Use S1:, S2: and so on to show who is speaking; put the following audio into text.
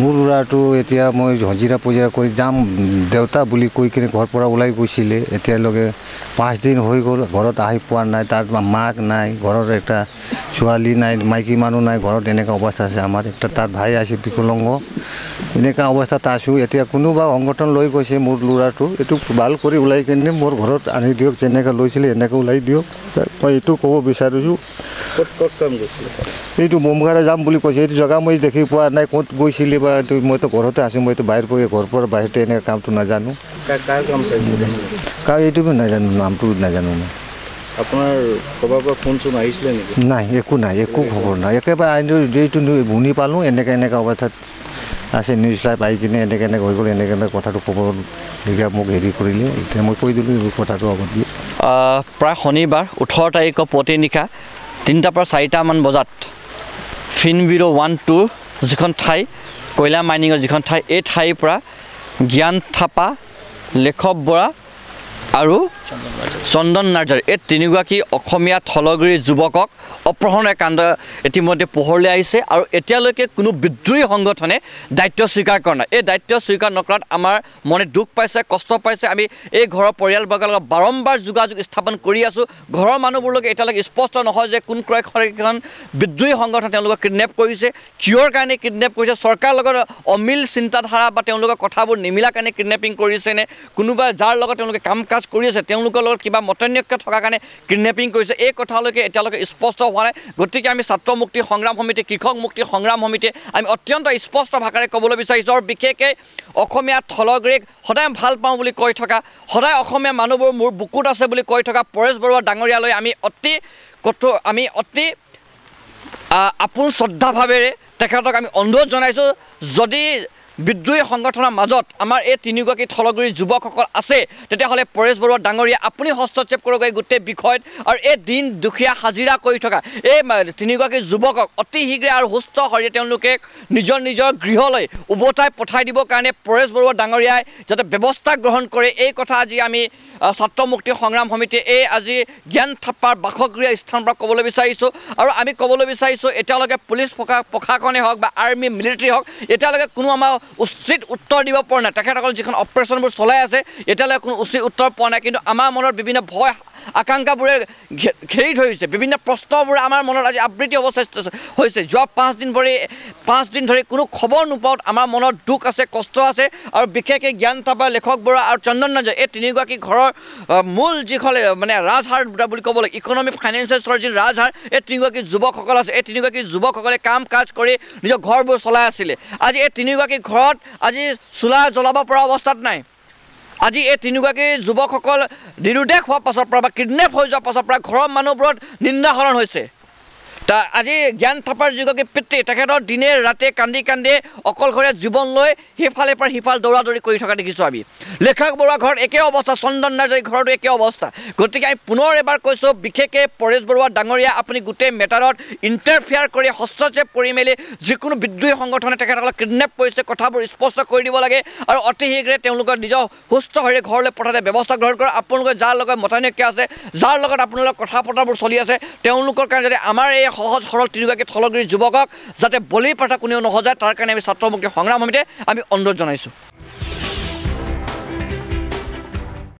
S1: মোৰ ল'ৰাটো এতিয়া মই হজিৰা পজিৰা কৰি যাম দেউতা বুলি কৈ কিনে ঘৰৰ পৰা ওলাই গৈছিলে এতিয়ালৈকে 5 দিন হৈ গ'ল ঘৰত আহি পোৱা নাই তাৰ মাক নাই ঘৰৰ একটা ছোৱালী নাই মাইকী মানুহ নাই ঘৰত এনেকুৱা অৱস্থা আছে আমাৰ একটা তাৰ ভাই আছে বিকলংগ এনেকুৱা অৱস্থাত আছোঁ এতিয়া কোনোবা সংগঠন লৈ গৈছে মোৰ ল'ৰাটো এইটো ভাল কৰি ওলাই কিনে মোৰ ঘৰত আনি দিয়ক যেনেকৈ লৈছিলে এনেকৈ ওলাই দিয়ক মই এইটো ক'ব বিচাৰিছোঁ
S2: ক'ত কাম গৈছিলে
S1: এইটো বোমঘাৰা যাম বুলি কৈছে এইটো জেগা মই দেখি পোৱা নাই ক'ত গৈছিলে বা মইতো ঘৰতে আছোঁ মইতো ঘৰৰ পৰা বাহিৰতে এনেকৈ কামটো নাজানো
S2: কাৰ কাম চাইছিলে
S1: এইটো নাজানো নামটো নাজানো মই
S2: আপোনাৰ ক'ৰবাৰ পৰা ফোন চোন আহিছিলে নেকি
S1: নাই একো খবৰ নাই একেবাৰে আইন যিটো শুনি পালোঁ এনেকৈ অৱস্থাত আছে নিউজ লাইভ আহি কিনে এনেকৈ হৈ গ'ল এনেকৈ কথাটো খবৰ দিলে মোক হেৰি কৰিলে এতিয়া মই কৈ দিলোঁ এই কথাটো আগত দিয়ে
S3: প্ৰায় শনিবাৰ 18 তাৰিখৰ পুৱতি নিশা 3টাৰ পৰা 4টামান বজাত ফিনবিৰো 1-2 যিখন ঠাই কয়লা মাইনিঙৰ যিখন ঠাই এই ঠাইৰ পৰা জ্ঞান থাপা লেখক বৰা আৰু চন্দন নাৰ্জাৰ এই তিনিগৰাকী অসমীয়া থলগুৰি যুৱকক অপহৰণৰ কাণ্ড ইতিমধ্যে পোহৰলৈ আহিছে আৰু এতিয়ালৈকে কোনো বিদ্ৰোহী সংগঠনে দায়িত্ব স্বীকাৰ কৰা নাই এই দায়িত্ব স্বীকাৰ নকৰাত আমাৰ মনে দুখ পাইছে কষ্ট পাইছে আমি এই ঘৰৰ পৰিয়ালবৰ্গৰ লগত বাৰম্বাৰ যোগাযোগ স্থাপন কৰি আছোঁ ঘৰৰ মানুহবোৰলৈকে এতিয়ালৈকে স্পষ্ট নহয় যে কোন ক্ৰয়খন বিদ্ৰোহী সংগঠন তেওঁলোকক কিডনেপ কৰিছে কিয়ৰ কাৰণে কিডনেপ কৰিছে চৰকাৰৰ লগত অমিল চিন্তাধাৰা বা তেওঁলোকৰ কথাবোৰ নিমিলা কাৰণে কিডনেপিং কৰিছেনে কোনোবা যাৰ লগত তেওঁলোকে কাম কাজ কৰি আছে তেওঁলোকৰ লগত কিবা মতন্যক্য থকাৰ কাৰণে কিডনেপিং কৰিছে এই কথালৈকে এতিয়ালৈকে স্পষ্ট হোৱা নাই গতিকে আমি ছাত্ৰ মুক্তি সংগ্ৰাম সমিতি কৃষক মুক্তি সংগ্ৰাম সমিতিয়ে আমি অত্যন্ত স্পষ্ট ভাষাৰে ক'বলৈ বিচাৰিছোঁ আৰু বিশেষকৈ অসমীয়া থলগুৰিক সদায় ভাল পাওঁ বুলি কৈ থকা সদায় অসমীয়া মানুহবোৰ মোৰ বুকুত আছে বুলি কৈ থকা পৰেশ বৰুৱা ডাঙৰীয়ালৈ আমি অতি আপোন শ্ৰদ্ধাভাৱেৰে তেখেতক আমি অনুৰোধ জনাইছোঁ যদি বিদ্ৰোহী সংগঠনৰ মাজত আমাৰ এই তিনিগৰাকী থলগুৰি যুৱকসকল আছে তেতিয়াহ'লে পৰেশ বৰুৱা ডাঙৰীয়া আপুনি হস্তক্ষেপ কৰক এই গোটেই বিষয়ত আৰু এই দিন দুখীয়া হাজিৰা কৰি থকা এই তিনিগৰাকী যুৱকক অতি শীঘ্ৰে আৰু সুস্থ শৰীৰে তেওঁলোকে নিজৰ গৃহলৈ উভতাই পঠাই দিবৰ কাৰণে পৰেশ বৰুৱা ডাঙৰীয়াই যাতে ব্যৱস্থা গ্ৰহণ কৰে এই কথা আজি আমি ছাত্ৰ মুক্তি সংগ্ৰাম সমিতিয়ে এই আজি জ্ঞান থাপাৰ বাসগৃহ স্থানৰ পৰা ক'বলৈ বিচাৰিছোঁ আৰু আমি ক'বলৈ বিচাৰিছোঁ এতিয়ালৈকে পুলিচ প্ৰশাসনে হওক বা আৰ্মি মিলিটাৰী হওক এতিয়ালৈকে কোনো আমাৰ উচিত উত্তৰ দিব পৰা নাই তেখেতসকল যিখন অপাৰেশ্যনবোৰ চলাই আছে এতিয়ালৈকে কোনো উচিত উত্তৰ পোৱা নাই কিন্তু আমাৰ মনত বিভিন্ন ভয় আকাংক্ষাবোৰে ঘেৰি ধৰিছে বিভিন্ন প্ৰশ্নবোৰ আমাৰ মনত আজি আবৃত্তি হ'ব হৈছে যোৱা 5 দিন ধৰি কোনো খবৰ নোপোৱাত আমাৰ মনত দুখ আছে কষ্ট আছে আৰু বিশেষকৈ জ্ঞান থাপা লেখক বৰা আৰু চন্দন নাৰ্জাৰ এই তিনিগৰাকী ঘৰৰ মূল যিখন মানে ৰাজহাড় বুলি ক'ব লাগে ইকনমিক ফাইনেন্সিয়েল চৰ্জি ৰাজহাড় এই তিনিগৰাকী যুৱকসকল আছে এই তিনিগৰাকী যুৱকসকলে কাম কাজ কৰি নিজৰ ঘৰবোৰ চলাই আছিলে আজি এই তিনিগৰাকী ঘৰত আজি চোলা জ্বলাব পৰা অৱস্থাত নাই আজি এই তিনিগৰাকী যুৱকসকল নিৰুদ্দেশ হোৱাৰ পাছৰ পৰা বা কিডনেপ হৈ যোৱাৰ পাছৰ পৰা ঘৰৰ মানুহবোৰত নিন্দাহৰণ হৈছে আজি জ্ঞান থাপাৰ যিগৰাকী পিতৃ তেখেতৰ দিনে ৰাতে কান্দি অকলশৰীয়া জীৱন লৈ সিফালে পৰা সিফাল দৌৰা-দৌৰি কৰি থকা দেখিছোঁ আমি লেখক বৰুৱা ঘৰত একে অৱস্থা চন্দন নাৰ্জাৰী ঘৰতো একে অৱস্থা গতিকে আমি পুনৰ এবাৰ কৈছোঁ বিশেষকৈ পৰেশ বৰুৱা ডাঙৰীয়া আপুনি গোটেই মেটাৰত ইণ্টাৰফেয়াৰ কৰি হস্তক্ষেপ কৰি মেলি যিকোনো বিদ্ৰোহী সংগঠনে তেখেতসকলক কিডনেপ কৰিছে কথাবোৰ স্পষ্ট কৰি দিব লাগে আৰু অতি শীঘ্ৰে তেওঁলোকৰ নিজৰ সুস্থ শৰীৰে ঘৰলৈ পঠাতে ব্যৱস্থা গ্ৰহণ কৰে আপোনালোকে যাৰ লগত মতানৈক্য আছে যাৰ লগত আপোনালোকৰ কথা পতাবোৰ চলি আছে তেওঁলোকৰ কাৰণে যাতে আমাৰ এই সহজ সৰল তিনিগৰাকী থলগুৰি যুৱকক যাতে বলি পাঠা কোনেও নহজায় তাৰ কাৰণে আমি ছাত্ৰ মুক্তি সংগ্ৰাম সমিতিয়ে আমি অনুৰোধ জনাইছোঁ